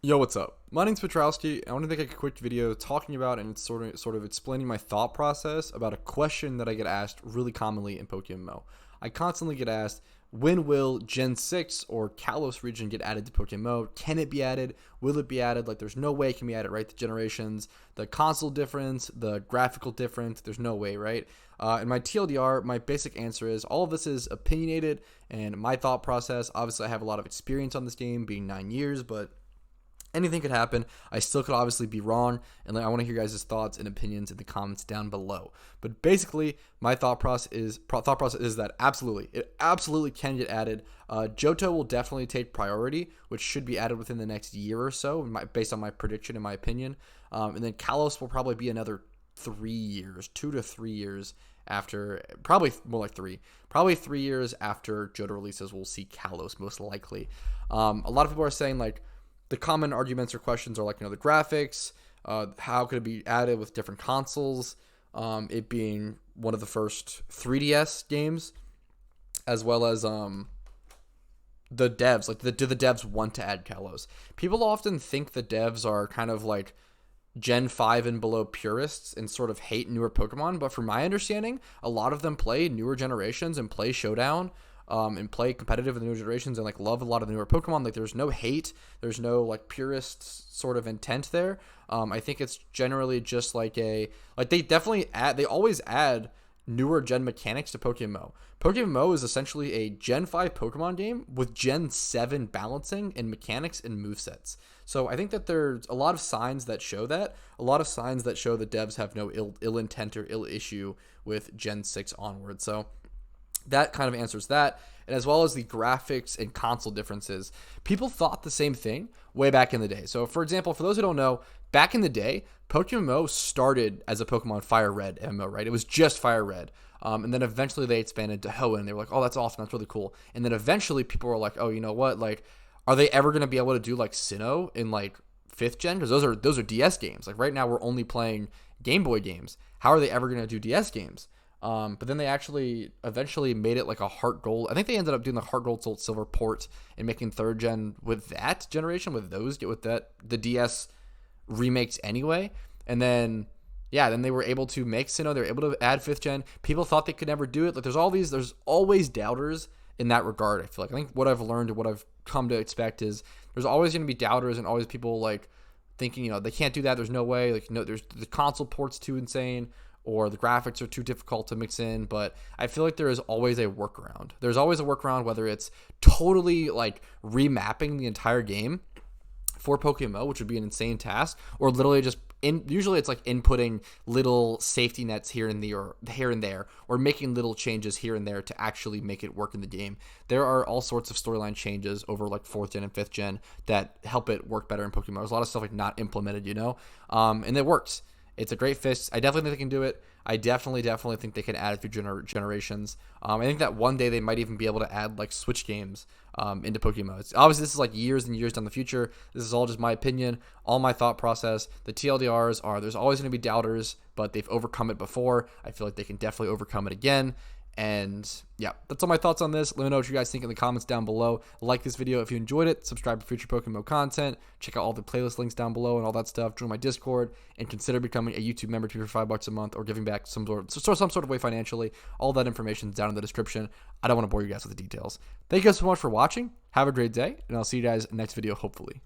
Yo, what's up? My name's Patrouski. I want to make a quick video talking about and sort of explaining my thought process about a question that I get asked really commonly in PokeMMO. I constantly get asked, when will Gen 6 or Kalos region get added to PokeMMO? Can it be added? Will it be added? Like, there's no way it can be added, right? The generations, the console difference, the graphical difference, there's no way, right? And my TLDR, my basic answer is all of this is opinionated and my thought process. Obviously, I have a lot of experience on this game, being 9 years, but anything could happen. I still could obviously be wrong, and I want to hear you guys' thoughts and opinions in the comments down below. But basically, my thought process is that it absolutely can get added. Johto will definitely take priority, which should be added within the next year or so, based on my prediction, in my opinion. And then Kalos will probably be another 3 years, 2 to 3 years after, probably more like 3. Probably 3 years after Johto releases, we'll see Kalos most likely. A lot of people are saying like, the common arguments or questions are like, the graphics, how could it be added with different consoles, it being one of the first 3DS games, as well as the devs. Like, do the devs want to add Kalos? People often think the devs are kind of like Gen 5 and below purists and sort of hate newer Pokemon, but from my understanding, a lot of them play newer generations and play Showdown, and play competitive with the newer generations and like love a lot of the newer Pokemon. Like, there's no hate, there's no like purist sort of intent there. I think it's generally just like they always add newer gen mechanics to PokeMMO. PokeMMO is essentially a Gen 5 Pokemon game with Gen 7 balancing and mechanics and movesets. So I think that there's a lot of signs that show that. A lot of signs that show the devs have no ill intent or ill issue with Gen 6 onward. So that kind of answers that. And as well as the graphics and console differences, people thought the same thing way back in the day. So, for example, for those who don't know, back in the day, PokeMMO started as a Pokemon Fire Red MMO, right? It was just Fire Red. And then eventually they expanded to Hoenn. They were like, oh, that's awesome. That's really cool. And then eventually people were like, oh, you know what? Like, are they ever going to be able to do like Sinnoh in like 5th gen? Because those are DS games. Like, right now we're only playing Game Boy games. How are they ever going to do DS games? But then they actually eventually made it like a Heart Gold. I think they ended up doing the Heart Gold Soul Silver port and making 3rd gen with that generation, with the DS remakes anyway. And then, yeah, then they were able to make Sinnoh. They were able to add 5th gen. People thought they could never do it. Like, there's always doubters in that regard. I think what I've learned and what I've come to expect is there's always going to be doubters and always people like thinking, they can't do that. There's no way. Like, no, there's the console port's too insane, or the graphics are too difficult to mix in. But I feel like there is always a workaround. There's always a workaround, whether it's totally like remapping the entire game for PokeMMO, which would be an insane task, or literally just usually it's like inputting little safety nets here and there, or making little changes here and there to actually make it work in the game. There are all sorts of storyline changes over like 4th gen and 5th gen that help it work better in PokeMMO. There's a lot of stuff like not implemented, and it works. It's a great fist. I definitely think they can do it. I definitely think they can add it through generations. I think that one day they might even be able to add like Switch games into PokeMMO. Obviously, this is like years and years down the future. This is all just my opinion, all my thought process. The TLDRs are there's always going to be doubters, but they've overcome it before. I feel like they can definitely overcome it again. And yeah, that's all my thoughts on this. Let me know what you guys think in the comments down below. Like this video if you enjoyed it. Subscribe for future PokeMMO content. Check out all the playlist links down below and all that stuff. Join my Discord and consider becoming a YouTube member for $5 a month or giving back some sort of way financially. All that information is down in the description. I don't want to bore you guys with the details. Thank you guys so much for watching. Have a great day, and I'll see you guys next video, hopefully.